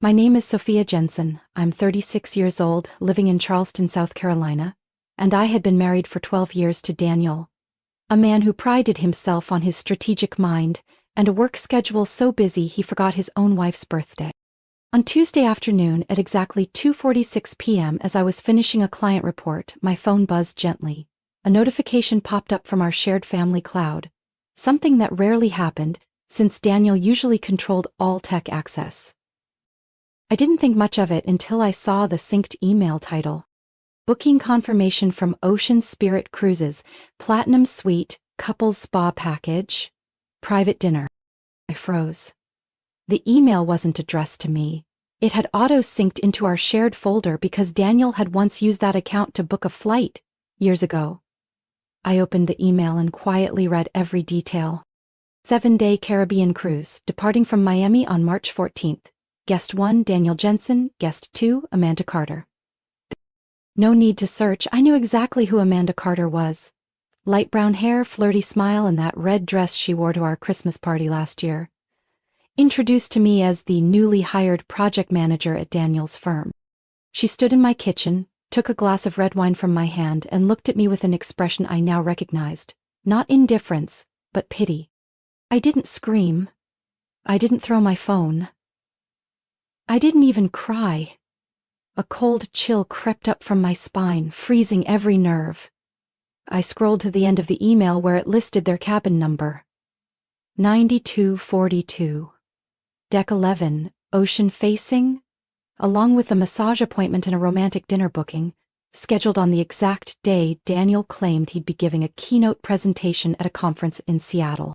My name is Sophia Jensen. I'm 36 years old, living in Charleston, South Carolina, and I had been married for 12 years to Daniel, a man who prided himself on his strategic mind and a work schedule so busy he forgot his own wife's birthday. On Tuesday afternoon at exactly 2:46 p.m., as I was finishing a client report, my phone buzzed gently. A notification popped up from our shared family cloud, something that rarely happened since Daniel usually controlled all tech access. I didn't think much of it until I saw the synced email title. Booking confirmation from Ocean Spirit Cruises, Platinum Suite, Couples Spa Package, Private Dinner. I froze. The email wasn't addressed to me. It had auto-synced into our shared folder because Daniel had once used that account to book a flight, years ago. I opened the email and quietly read every detail. 7-day Caribbean cruise, departing from Miami on March 14th. Guest 1, Daniel Jensen. Guest 2, Amanda Carter. No need to search, I knew exactly who Amanda Carter was. Light brown hair, flirty smile, and that red dress she wore to our Christmas party last year. Introduced to me as the newly hired project manager at Daniel's firm. She stood in my kitchen, took a glass of red wine from my hand, and looked at me with an expression I now recognized. Not indifference, but pity. I didn't scream. I didn't throw my phone. I didn't even cry. A cold chill crept up from my spine, freezing every nerve. I scrolled to the end of the email where it listed their cabin number. 9242. Deck 11, ocean facing, along with a massage appointment and a romantic dinner booking, scheduled on the exact day Daniel claimed he'd be giving a keynote presentation at a conference in Seattle.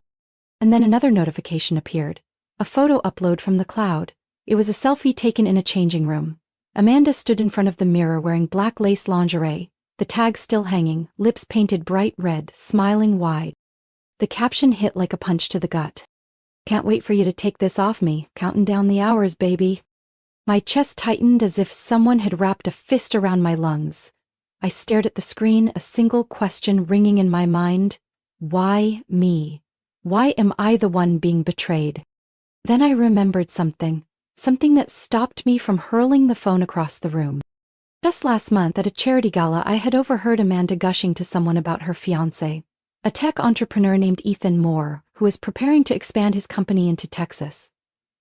And then another notification appeared, a photo upload from the cloud. It was a selfie taken in a changing room. Amanda stood in front of the mirror wearing black lace lingerie, the tag still hanging, lips painted bright red, smiling wide. The caption hit like a punch to the gut. Can't wait for you to take this off me, counting down the hours, baby. My chest tightened as if someone had wrapped a fist around my lungs. I stared at the screen, a single question ringing in my mind. Why me? Why am I the one being betrayed? Then I remembered something that stopped me from hurling the phone across the room. Just last month at a charity gala, I had overheard Amanda gushing to someone about her fiancé, a tech entrepreneur named Ethan Moore, who is preparing to expand his company into Texas.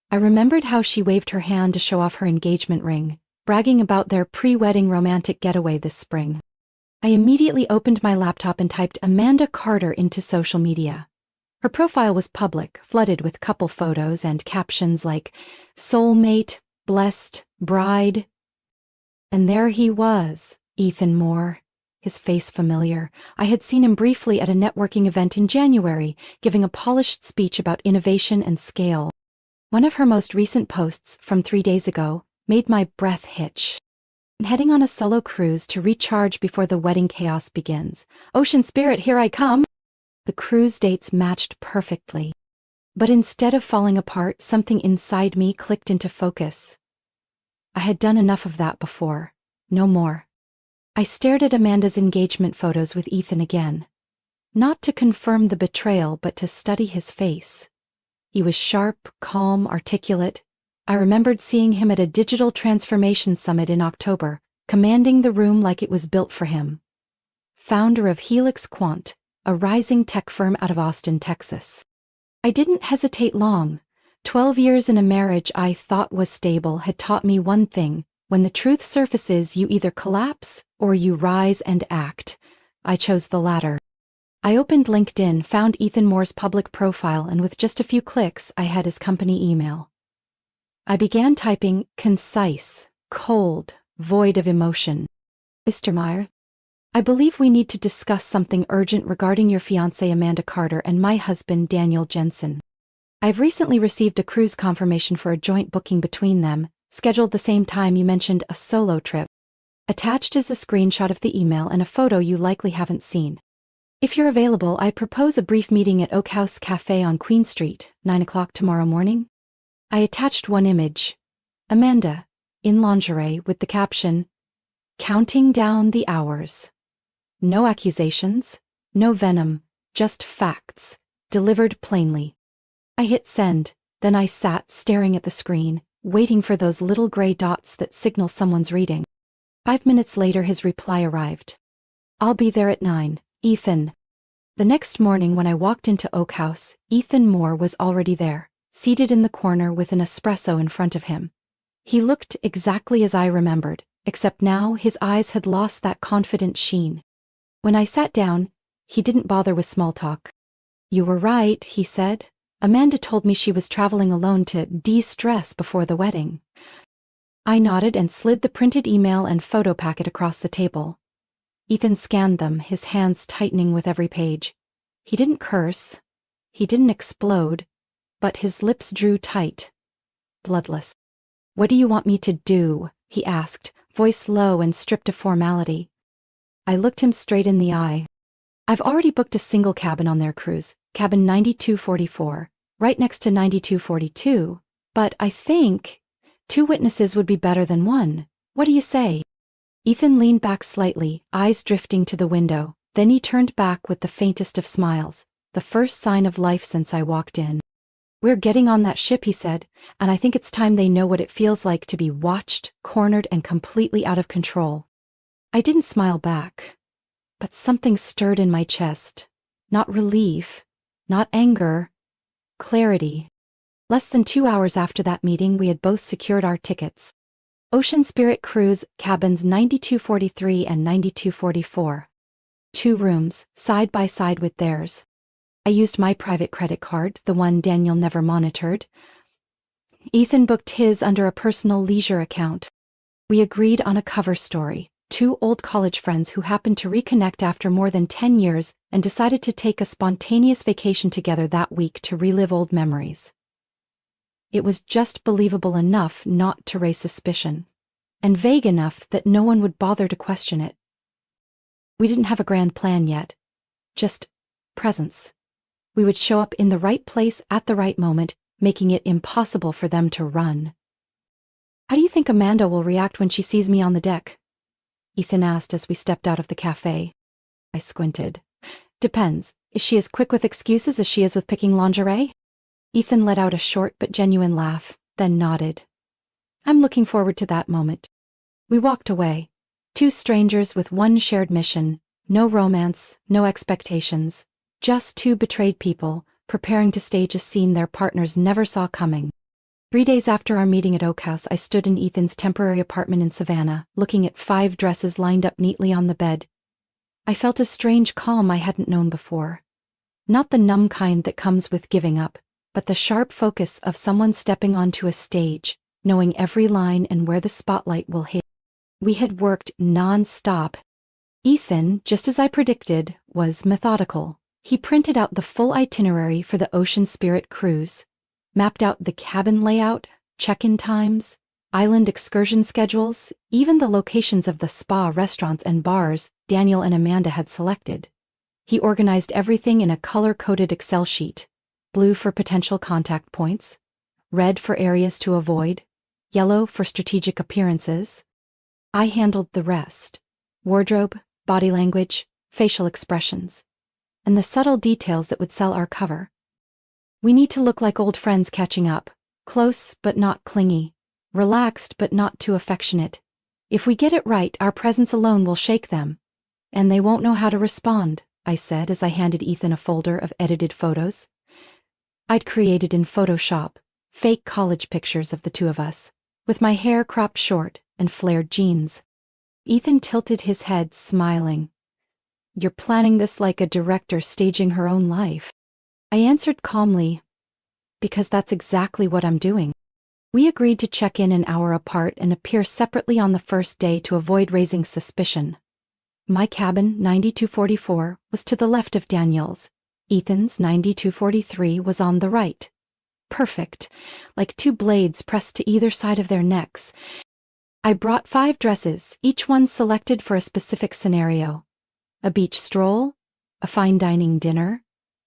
I remembered how she waved her hand to show off her engagement ring, bragging about their pre-wedding romantic getaway this spring. I immediately opened my laptop and typed Amanda Carter into social media. Her profile was public, flooded with couple photos and captions like, soulmate, blessed, bride. And there he was, Ethan Moore. His face familiar. I had seen him briefly at a networking event in January, giving a polished speech about innovation and scale. One of her most recent posts, from 3 days ago, made my breath hitch. I'm heading on a solo cruise to recharge before the wedding chaos begins. Ocean Spirit, here I come! The cruise dates matched perfectly. But instead of falling apart, something inside me clicked into focus. I had done enough of that before. No more. I stared at Amanda's engagement photos with Ethan again. Not to confirm the betrayal, but to study his face. He was sharp, calm, articulate. I remembered seeing him at a digital transformation summit in October, commanding the room like it was built for him. Founder of Helix Quant, a rising tech firm out of Austin, Texas. I didn't hesitate long. 12 years in a marriage I thought was stable had taught me one thing. When the truth surfaces, you either collapse or you rise and act. I chose the latter. I opened LinkedIn, found Ethan Moore's public profile, and with just a few clicks, I had his company email. I began typing, concise, cold, void of emotion. Mr. Meyer, I believe we need to discuss something urgent regarding your fiancée Amanda Carter and my husband Daniel Jensen. I've recently received a cruise confirmation for a joint booking between them, scheduled the same time you mentioned a solo trip. Attached is a screenshot of the email and a photo you likely haven't seen. If you're available, I propose a brief meeting at Oak House Cafe on Queen Street, 9 o'clock tomorrow morning. I attached one image. Amanda, in lingerie, with the caption, counting down the hours. No accusations, no venom, just facts, delivered plainly. I hit send, then I sat staring at the screen, waiting for those little gray dots that signal someone's reading. 5 minutes later his reply arrived. "I'll be there at 9, Ethan." The next morning when I walked into Oak House, Ethan Moore was already there, seated in the corner with an espresso in front of him. He looked exactly as I remembered, except now his eyes had lost that confident sheen. When I sat down, he didn't bother with small talk. "You were right," he said. "Amanda told me she was traveling alone to de-stress before the wedding." I nodded and slid the printed email and photo packet across the table. Ethan scanned them, his hands tightening with every page. He didn't curse. He didn't explode. But his lips drew tight. Bloodless. "What do you want me to do?" he asked, voice low and stripped of formality. I looked him straight in the eye. "I've already booked a single cabin on their cruise, cabin 9244, right next to 9242, but I think 2 witnesses would be better than 1. What do you say?" Ethan leaned back slightly, eyes drifting to the window, then he turned back with the faintest of smiles, the first sign of life since I walked in. "We're getting on that ship," he said, "and I think it's time they know what it feels like to be watched, cornered, and completely out of control." I didn't smile back, but something stirred in my chest. Not relief, not anger, clarity. Less than 2 hours after that meeting, we had both secured our tickets. Ocean Spirit Cruise, cabins 9243 and 9244. 2 rooms, side by side with theirs. I used my private credit card, the one Daniel never monitored. Ethan booked his under a personal leisure account. We agreed on a cover story, 2 old college friends who happened to reconnect after more than 10 years and decided to take a spontaneous vacation together that week to relive old memories. It was just believable enough not to raise suspicion, and vague enough that no one would bother to question it. We didn't have a grand plan yet, just presence. We would show up in the right place at the right moment, making it impossible for them to run. "How do you think Amanda will react when she sees me on the deck?" Ethan asked as we stepped out of the cafe. I squinted. "Depends. Is she as quick with excuses as she is with picking lingerie?" Ethan let out a short but genuine laugh, then nodded. "I'm looking forward to that moment." We walked away. 2 strangers with one shared mission, no romance, no expectations, just 2 betrayed people, preparing to stage a scene their partners never saw coming. 3 days after our meeting at Oak House, I stood in Ethan's temporary apartment in Savannah, looking at 5 dresses lined up neatly on the bed. I felt a strange calm I hadn't known before. Not the numb kind that comes with giving up, but the sharp focus of someone stepping onto a stage, knowing every line and where the spotlight will hit. We had worked non-stop. Ethan, just as I predicted, was methodical. He printed out the full itinerary for the Ocean Spirit cruise, mapped out the cabin layout, check-in times, island excursion schedules, even the locations of the spa, restaurants, and bars Daniel and Amanda had selected. He organized everything in a color-coded Excel sheet. Blue for potential contact points, red for areas to avoid, yellow for strategic appearances. I handled the rest: wardrobe, body language, facial expressions, and the subtle details that would sell our cover. We need to look like old friends catching up, close but not clingy, relaxed but not too affectionate. If we get it right, our presence alone will shake them. And they won't know how to respond, I said as I handed Ethan a folder of edited photos. I'd created in Photoshop, fake college pictures of the 2 of us, with my hair cropped short and flared jeans. Ethan tilted his head, smiling. "You're planning this like a director staging her own life." I answered calmly, "Because that's exactly what I'm doing." We agreed to check in an hour apart and appear separately on the first day to avoid raising suspicion. My cabin, 9244, was to the left of Daniel's. Ethan's, 9243, was on the right. Perfect, like 2 blades pressed to either side of their necks. I brought 5 dresses, each one selected for a specific scenario. A beach stroll, a fine dining dinner,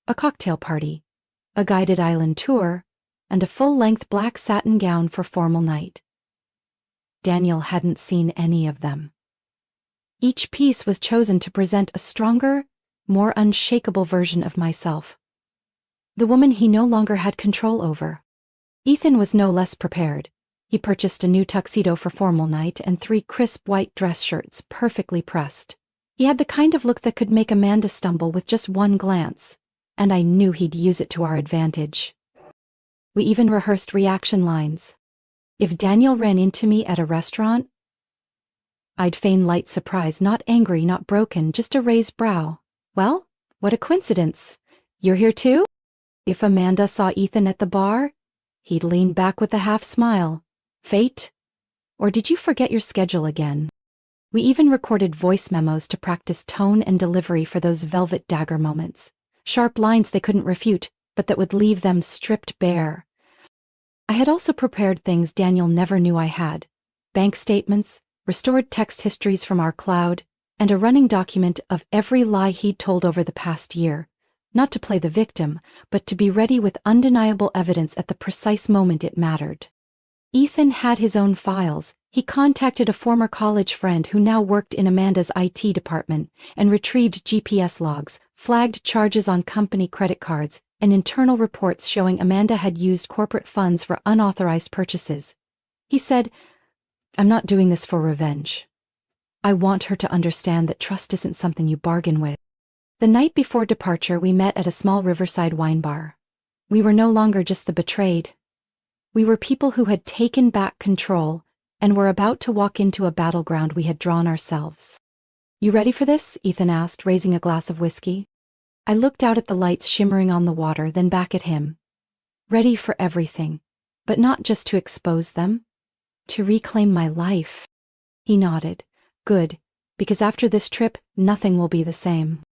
a cocktail party, a guided island tour, and a full-length black satin gown for formal night. Daniel hadn't seen any of them. Each piece was chosen to present a stronger, more unshakable version of myself. The woman he no longer had control over. Ethan was no less prepared. He purchased a new tuxedo for formal night and 3 crisp white dress shirts, perfectly pressed. He had the kind of look that could make Amanda stumble with just one glance, and I knew he'd use it to our advantage. We even rehearsed reaction lines. If Daniel ran into me at a restaurant, I'd feign light surprise, not angry, not broken, just a raised brow. Well, what a coincidence. You're here too? If Amanda saw Ethan at the bar, he'd lean back with a half smile. Fate? Or did you forget your schedule again? We even recorded voice memos to practice tone and delivery for those velvet dagger moments. Sharp lines they couldn't refute, but that would leave them stripped bare. I had also prepared things Daniel never knew I had. Bank statements, restored text histories from our cloud, and a running document of every lie he'd told over the past year. Not to play the victim, but to be ready with undeniable evidence at the precise moment it mattered. Ethan had his own files. He contacted a former college friend who now worked in Amanda's IT department and retrieved GPS logs, flagged charges on company credit cards, and internal reports showing Amanda had used corporate funds for unauthorized purchases. He said, "I'm not doing this for revenge. I want her to understand that trust isn't something you bargain with." The night before departure, we met at a small riverside wine bar. We were no longer just the betrayed. We were people who had taken back control and were about to walk into a battleground we had drawn ourselves. "You ready for this?" Ethan asked, raising a glass of whiskey. I looked out at the lights shimmering on the water, then back at him. Ready for everything, but not just to expose them. To reclaim my life. He nodded. Good, because after this trip, nothing will be the same.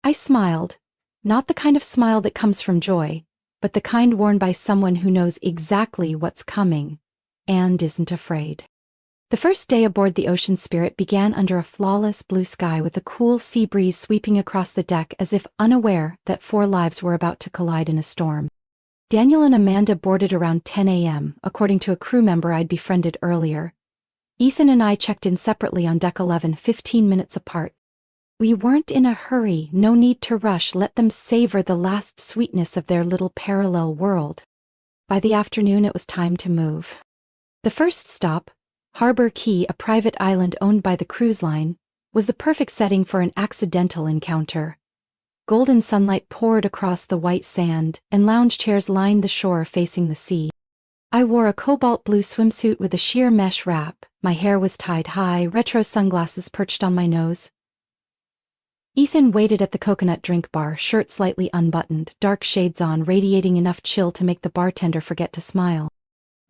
I smiled, not the kind of smile that comes from joy, but the kind worn by someone who knows exactly what's coming and isn't afraid. The first day aboard the Ocean Spirit began under a flawless blue sky with a cool sea breeze sweeping across the deck as if unaware that 4 lives were about to collide in a storm. Daniel and Amanda boarded around 10 a.m., according to a crew member I'd befriended earlier. Ethan and I checked in separately on Deck 11, 15 minutes apart. We weren't in a hurry, no need to rush, let them savor the last sweetness of their little parallel world. By the afternoon, it was time to move. The first stop, Harbor Key, a private island owned by the cruise line, was the perfect setting for an accidental encounter. Golden sunlight poured across the white sand, and lounge chairs lined the shore facing the sea. I wore a cobalt blue swimsuit with a sheer mesh wrap, my hair was tied high, retro sunglasses perched on my nose. Ethan waited at the coconut drink bar, shirt slightly unbuttoned, dark shades on, radiating enough chill to make the bartender forget to smile.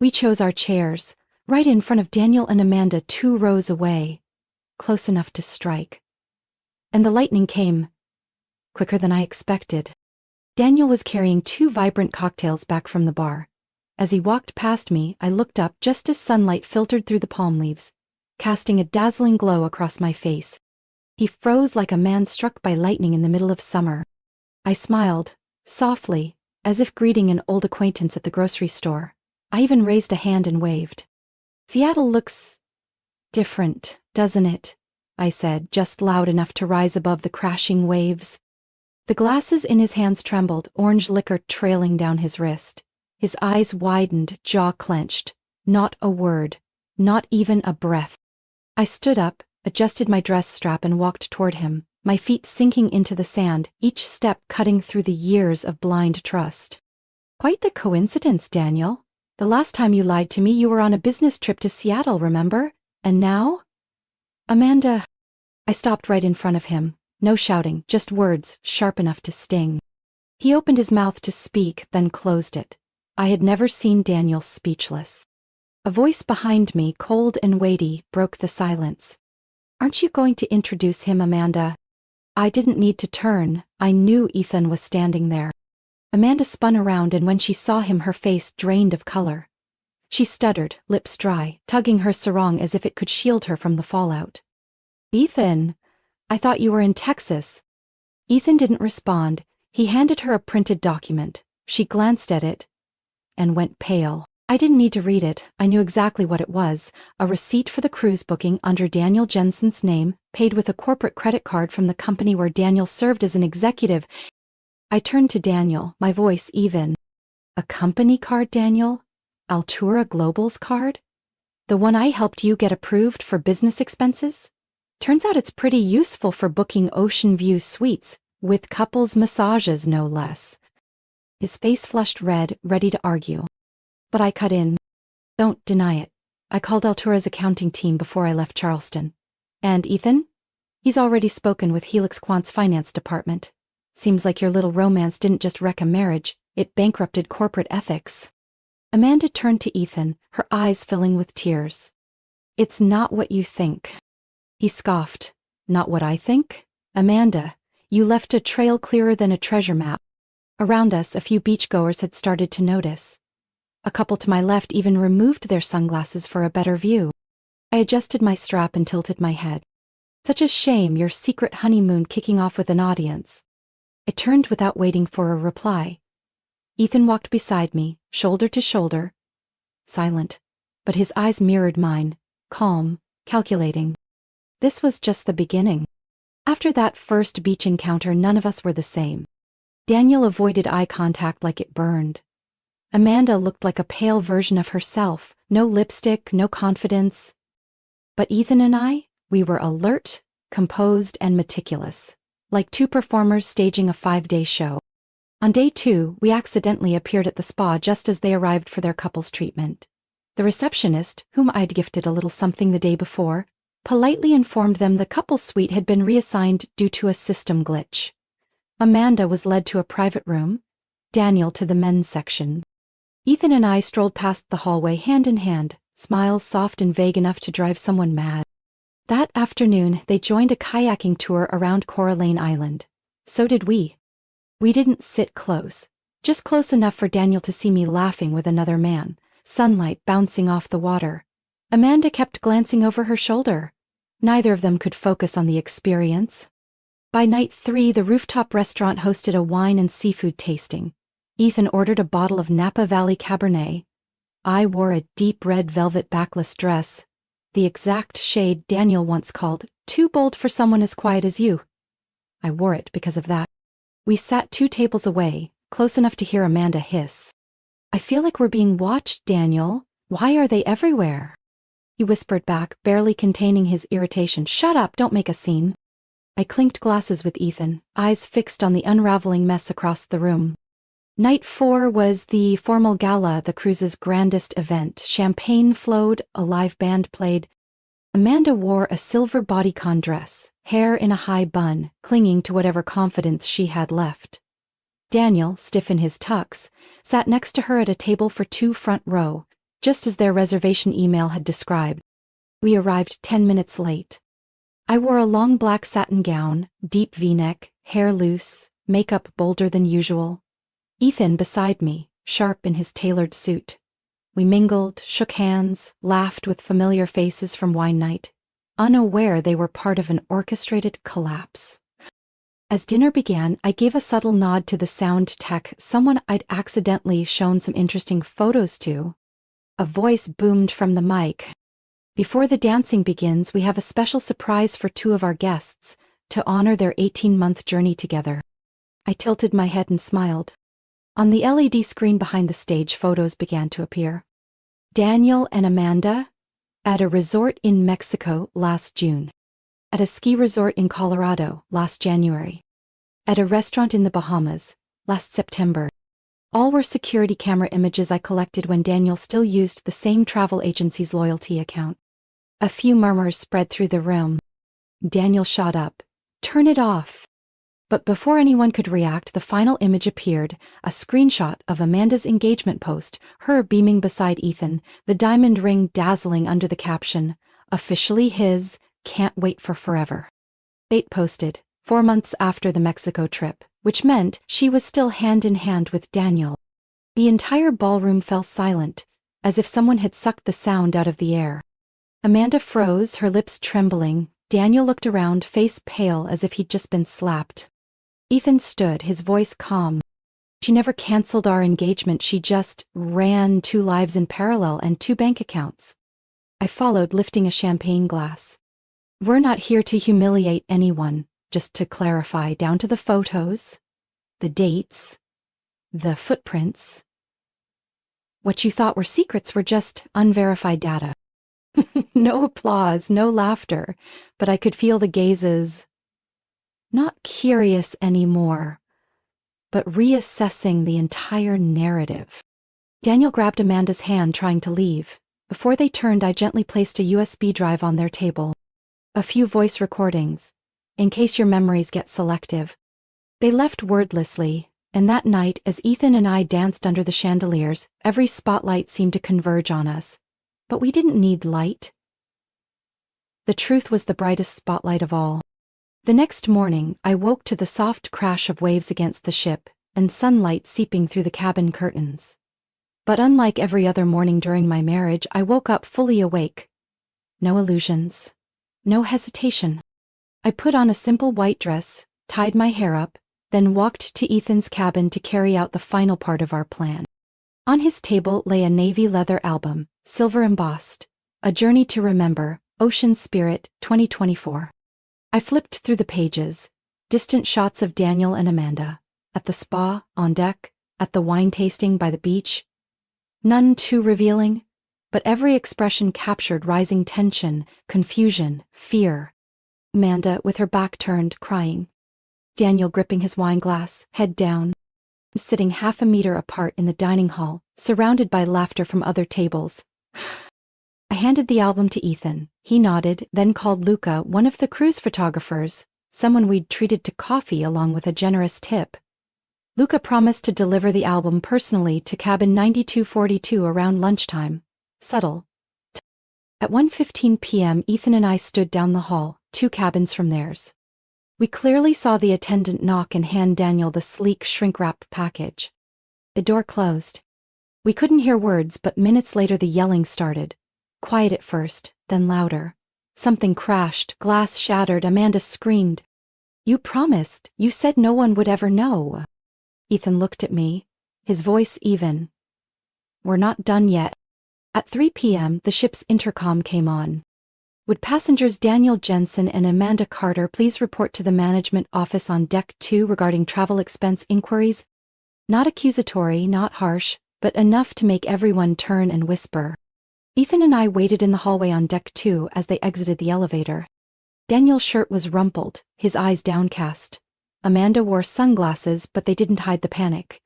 We chose our chairs, right in front of Daniel and Amanda, 2 rows away, close enough to strike. And the lightning came, quicker than I expected. Daniel was carrying 2 vibrant cocktails back from the bar. As he walked past me, I looked up just as sunlight filtered through the palm leaves, casting a dazzling glow across my face. He froze like a man struck by lightning in the middle of summer. I smiled, softly, as if greeting an old acquaintance at the grocery store. I even raised a hand and waved. "Seattle looks different, doesn't it?" I said, just loud enough to rise above the crashing waves. The glasses in his hands trembled, orange liquor trailing down his wrist. His eyes widened, jaw clenched. Not a word, not even a breath. I stood up, adjusted my dress strap and walked toward him, my feet sinking into the sand, each step cutting through the years of blind trust. "Quite the coincidence, Daniel. The last time you lied to me, you were on a business trip to Seattle, remember? And now?" "Amanda..." I stopped right in front of him. No shouting, just words, sharp enough to sting. He opened his mouth to speak, then closed it. I had never seen Daniel speechless. A voice behind me, cold and weighty, broke the silence. "Aren't you going to introduce him, Amanda?" I didn't need to turn. I knew Ethan was standing there. Amanda spun around, and when she saw him, her face drained of color. She stuttered, lips dry, tugging her sarong as if it could shield her from the fallout. "Ethan, I thought you were in Texas." Ethan didn't respond. He handed her a printed document. She glanced at it and went pale. I didn't need to read it. I knew exactly what it was. A receipt for the cruise booking under Daniel Jensen's name, paid with a corporate credit card from the company where Daniel served as an executive. I turned to Daniel, my voice even. "A company card, Daniel? Altura Global's card? The one I helped you get approved for business expenses? Turns out it's pretty useful for booking ocean view suites, with couples massages no less. His face flushed red, ready to argue. But I cut in. Don't deny it. I called Altura's accounting team before I left Charleston. And Ethan? He's already spoken with Helix Quant's finance department. Seems like your little romance didn't just wreck a marriage, it bankrupted corporate ethics. Amanda turned to Ethan, her eyes filling with tears. It's not what you think. He scoffed. Not what I think? Amanda, you left a trail clearer than a treasure map. Around us, a few beachgoers had started to notice. A couple to my left even removed their sunglasses for a better view. I adjusted my strap and tilted my head. Such a shame, your secret honeymoon kicking off with an audience. I turned without waiting for a reply. Ethan walked beside me, shoulder to shoulder. Silent, but his eyes mirrored mine, calm, calculating. This was just the beginning. After that first beach encounter, none of us were the same. Daniel avoided eye contact like it burned. Amanda looked like a pale version of herself, no lipstick, no confidence. But Ethan and I, we were alert, composed, and meticulous, like two performers staging a 5-day show. On day 2, we accidentally appeared at the spa just as they arrived for their couples treatment. The receptionist, whom I'd gifted a little something the day before, politely informed them the couples suite had been reassigned due to a system glitch. Amanda was led to a private room, Daniel to the men's section. Ethan and I strolled past the hallway hand in hand, smiles soft and vague enough to drive someone mad. That afternoon, they joined a kayaking tour around Coraline Island. So did we. We didn't sit close, just close enough for Daniel to see me laughing with another man, sunlight bouncing off the water. Amanda kept glancing over her shoulder. Neither of them could focus on the experience. By night 3, the rooftop restaurant hosted a wine and seafood tasting. Ethan ordered a bottle of Napa Valley Cabernet. I wore a deep red velvet backless dress, the exact shade Daniel once called too bold for someone as quiet as you. I wore it because of that. We sat 2 tables away, close enough to hear Amanda hiss. I feel like we're being watched, Daniel. Why are they everywhere? He whispered back, barely containing his irritation. Shut up, don't make a scene. I clinked glasses with Ethan, eyes fixed on the unraveling mess across the room. Night 4 was the formal gala, the cruise's grandest event. Champagne flowed, a live band played. Amanda wore a silver bodycon dress, hair in a high bun, clinging to whatever confidence she had left. Daniel, stiff in his tux, sat next to her at a table for 2 front row, just as their reservation email had described. We arrived 10 minutes late. I wore a long black satin gown, deep V-neck, hair loose, makeup bolder than usual. Ethan beside me, sharp in his tailored suit. We mingled, shook hands, laughed with familiar faces from wine night, unaware they were part of an orchestrated collapse. As dinner began, I gave a subtle nod to the sound tech, someone I'd accidentally shown some interesting photos to. A voice boomed from the mic. Before the dancing begins, we have a special surprise for 2 of our guests, to honor their 18-month journey together. I tilted my head and smiled. On the LED screen behind the stage, photos began to appear. Daniel and Amanda at a resort in Mexico last June. At a ski resort in Colorado last January. At a restaurant in the Bahamas last September. All were security camera images I collected when Daniel still used the same travel agency's loyalty account. A few murmurs spread through the room. Daniel shot up. Turn it off. But before anyone could react, the final image appeared, a screenshot of Amanda's engagement post, her beaming beside Ethan, the diamond ring dazzling under the caption, "Officially his, can't wait for forever." Date posted, 4 months after the Mexico trip, which meant she was still hand in hand with Daniel. The entire ballroom fell silent, as if someone had sucked the sound out of the air. Amanda froze, her lips trembling. Daniel looked around, face pale as if he'd just been slapped. Ethan stood, his voice calm. She never canceled our engagement, she just ran 2 lives in parallel and 2 bank accounts. I followed, lifting a champagne glass. We're not here to humiliate anyone, just to clarify, down to the photos, the dates, the footprints. What you thought were secrets were just unverified data. No applause, no laughter, but I could feel the gazes. Not curious anymore, but reassessing the entire narrative. Daniel grabbed Amanda's hand, trying to leave. Before they turned, I gently placed a USB drive on their table. A few voice recordings, in case your memories get selective. They left wordlessly, and that night, as Ethan and I danced under the chandeliers, every spotlight seemed to converge on us. But we didn't need light. The truth was the brightest spotlight of all. The next morning, I woke to the soft crash of waves against the ship, and sunlight seeping through the cabin curtains. But unlike every other morning during my marriage, I woke up fully awake. No illusions. No hesitation. I put on a simple white dress, tied my hair up, then walked to Ethan's cabin to carry out the final part of our plan. On his table lay a navy leather album, silver embossed, A Journey to Remember, Ocean Spirit, 2024. I flipped through the pages, distant shots of Daniel and Amanda, at the spa, on deck, at the wine tasting by the beach. None too revealing, but every expression captured rising tension, confusion, fear. Amanda, with her back turned, crying. Daniel gripping his wine glass, head down. Sitting half a meter apart in the dining hall, surrounded by laughter from other tables. I handed the album to Ethan. He nodded, then called Luca, one of the cruise photographers, someone we'd treated to coffee along with a generous tip. Luca promised to deliver the album personally to cabin 9242 around lunchtime. Subtle. At 1:15 p.m., Ethan and I stood down the hall, 2 cabins from theirs. We clearly saw the attendant knock and hand Daniel the sleek, shrink-wrapped package. The door closed. We couldn't hear words, but minutes later the yelling started. Quiet at first, then louder. Something crashed, glass shattered, Amanda screamed. "You promised, you said no one would ever know." Ethan looked at me, his voice even. "We're not done yet." At 3 p.m., the ship's intercom came on. "Would passengers Daniel Jensen and Amanda Carter please report to the management office on Deck 2 regarding travel expense inquiries?" Not accusatory, not harsh, but enough to make everyone turn and whisper. Ethan and I waited in the hallway on Deck 2 as they exited the elevator. Daniel's shirt was rumpled, his eyes downcast. Amanda wore sunglasses, but they didn't hide the panic.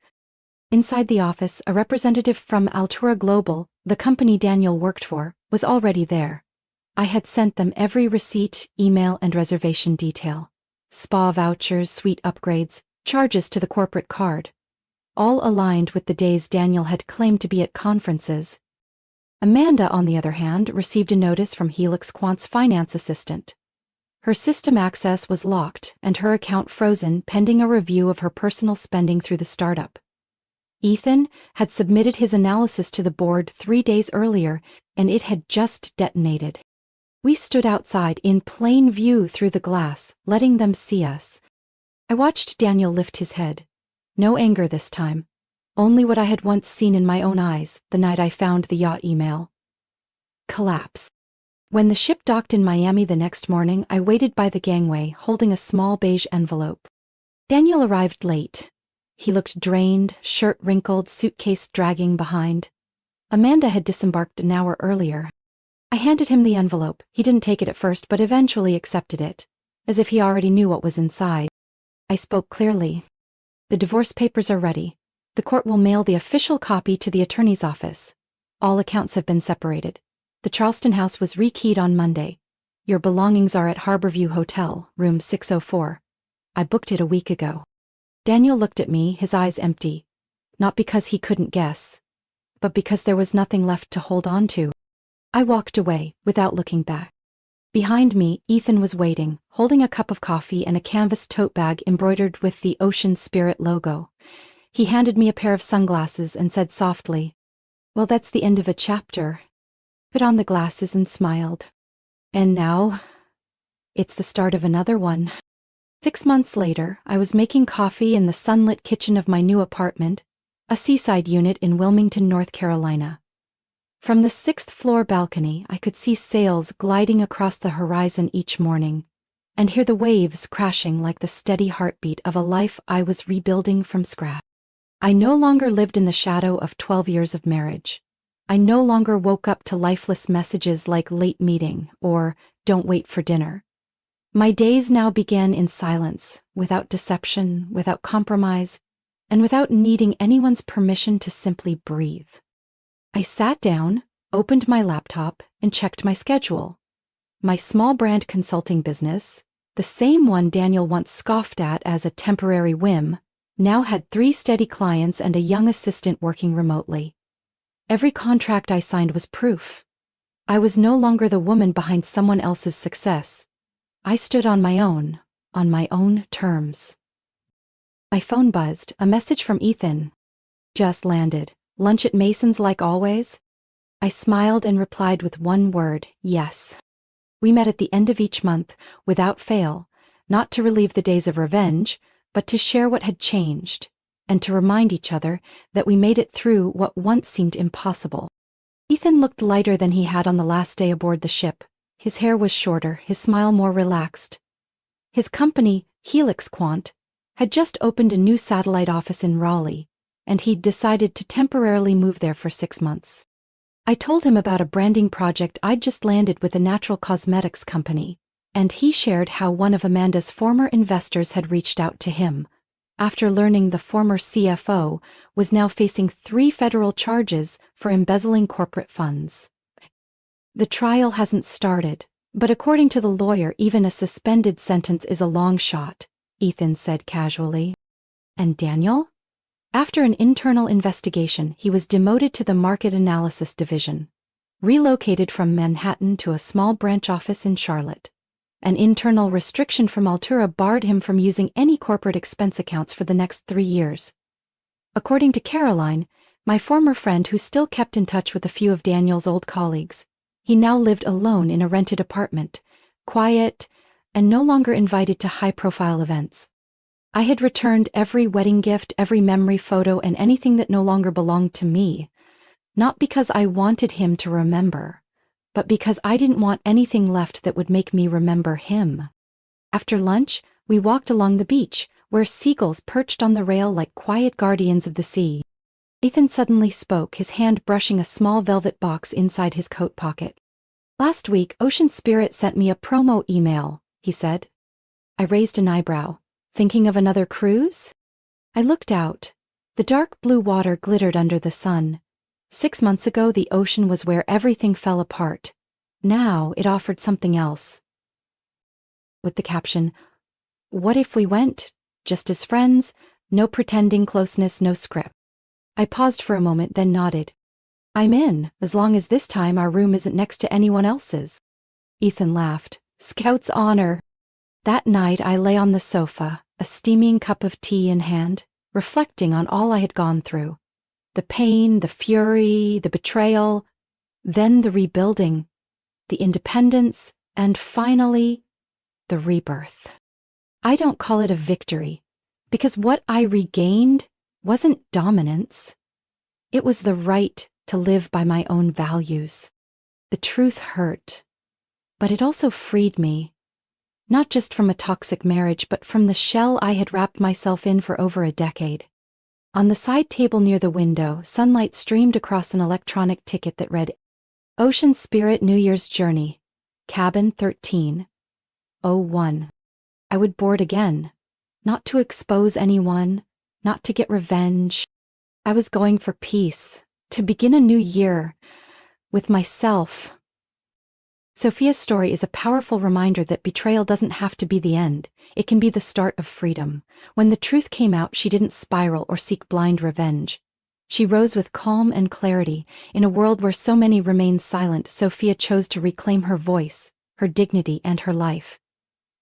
Inside the office, a representative from Altura Global, the company Daniel worked for, was already there. I had sent them every receipt, email, and reservation detail. Spa vouchers, suite upgrades, charges to the corporate card. All aligned with the days Daniel had claimed to be at conferences. Amanda, on the other hand, received a notice from Helix Quant's finance assistant. Her system access was locked and her account frozen pending a review of her personal spending through the startup. Ethan had submitted his analysis to the board 3 days earlier, and it had just detonated. We stood outside in plain view through the glass, letting them see us. I watched Daniel lift his head. No anger this time. Only what I had once seen in my own eyes the night I found the yacht email. Collapse. When the ship docked in Miami the next morning, I waited by the gangway, holding a small beige envelope. Daniel arrived late. He looked drained, shirt wrinkled, suitcase dragging behind. Amanda had disembarked an hour earlier. I handed him the envelope. He didn't take it at first, but eventually accepted it, as if he already knew what was inside. I spoke clearly. "The divorce papers are ready. The court will mail the official copy to the attorney's office. All accounts have been separated. The Charleston house was rekeyed on Monday. Your belongings are at Harborview Hotel, room 604. I booked it a week ago." Daniel looked at me, his eyes empty. Not because he couldn't guess, but because there was nothing left to hold on to. I walked away, without looking back. Behind me, Ethan was waiting, holding a cup of coffee and a canvas tote bag embroidered with the Ocean Spirit logo. He handed me a pair of sunglasses and said softly, "Well, that's the end of a chapter." Put on the glasses and smiled. "And now, it's the start of another one." 6 months later, I was making coffee in the sunlit kitchen of my new apartment, a seaside unit in Wilmington, North Carolina. From the 6th-floor balcony, I could see sails gliding across the horizon each morning, and hear the waves crashing like the steady heartbeat of a life I was rebuilding from scratch. I no longer lived in the shadow of 12 years of marriage. I no longer woke up to lifeless messages like late meeting or don't wait for dinner. My days now began in silence, without deception, without compromise, and without needing anyone's permission to simply breathe. I sat down, opened my laptop, and checked my schedule. My small brand consulting business, the same one Daniel once scoffed at as a temporary whim, now had 3 steady clients and a young assistant working remotely. Every contract I signed was proof. I was no longer the woman behind someone else's success. I stood on my own terms. My phone buzzed, a message from Ethan. Just landed. Lunch at Mason's like always? I smiled and replied with one word, yes. We met at the end of each month, without fail, not to relieve the days of revenge, but to share what had changed, and to remind each other that we made it through what once seemed impossible. Ethan looked lighter than he had on the last day aboard the ship. His hair was shorter, his smile more relaxed. His company, Helix Quant, had just opened a new satellite office in Raleigh, and he'd decided to temporarily move there for 6 months. I told him about a branding project I'd just landed with a natural cosmetics company, and he shared how one of Amanda's former investors had reached out to him, after learning the former CFO was now facing 3 federal charges for embezzling corporate funds. The trial hasn't started, but according to the lawyer, even a suspended sentence is a long shot, Ethan said casually. And Daniel? After an internal investigation, he was demoted to the market analysis division, relocated from Manhattan to a small branch office in Charlotte. An internal restriction from Altura barred him from using any corporate expense accounts for the next 3 years. According to Caroline, my former friend who still kept in touch with a few of Daniel's old colleagues, he now lived alone in a rented apartment, quiet, and no longer invited to high-profile events. I had returned every wedding gift, every memory photo, and anything that no longer belonged to me, not because I wanted him to remember, but because I didn't want anything left that would make me remember him. After lunch, we walked along the beach, where seagulls perched on the rail like quiet guardians of the sea. Ethan suddenly spoke, his hand brushing a small velvet box inside his coat pocket. Last week, Ocean Spirit sent me a promo email, he said. I raised an eyebrow. Thinking of another cruise? I looked out. The dark blue water glittered under the sun. 6 months ago, the ocean was where everything fell apart. Now it offered something else. With the caption, "What if we went, just as friends, no pretending closeness, no script." I paused for a moment, then nodded. I'm in, as long as this time our room isn't next to anyone else's. Ethan laughed. Scout's honor. That night I lay on the sofa, a steaming cup of tea in hand, reflecting on all I had gone through. The pain, the fury, the betrayal, then the rebuilding, the independence, and finally, the rebirth. I don't call it a victory, because what I regained wasn't dominance. It was the right to live by my own values. The truth hurt, but it also freed me. Not just from a toxic marriage, but from the shell I had wrapped myself in for over a decade. On the side table near the window, sunlight streamed across an electronic ticket that read, Ocean Spirit New Year's Journey, Cabin 1301. I would board again, not to expose anyone, not to get revenge. I was going for peace, to begin a new year, with myself. Sophia's story is a powerful reminder that betrayal doesn't have to be the end. It can be the start of freedom. When the truth came out, she didn't spiral or seek blind revenge. She rose with calm and clarity. In a world where so many remain silent, Sophia chose to reclaim her voice, her dignity, and her life.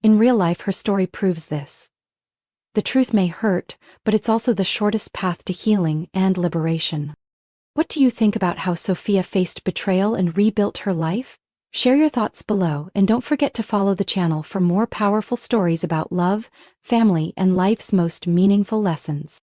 In real life, her story proves this. The truth may hurt, but it's also the shortest path to healing and liberation. What do you think about how Sophia faced betrayal and rebuilt her life? Share your thoughts below, and don't forget to follow the channel for more powerful stories about love, family, and life's most meaningful lessons.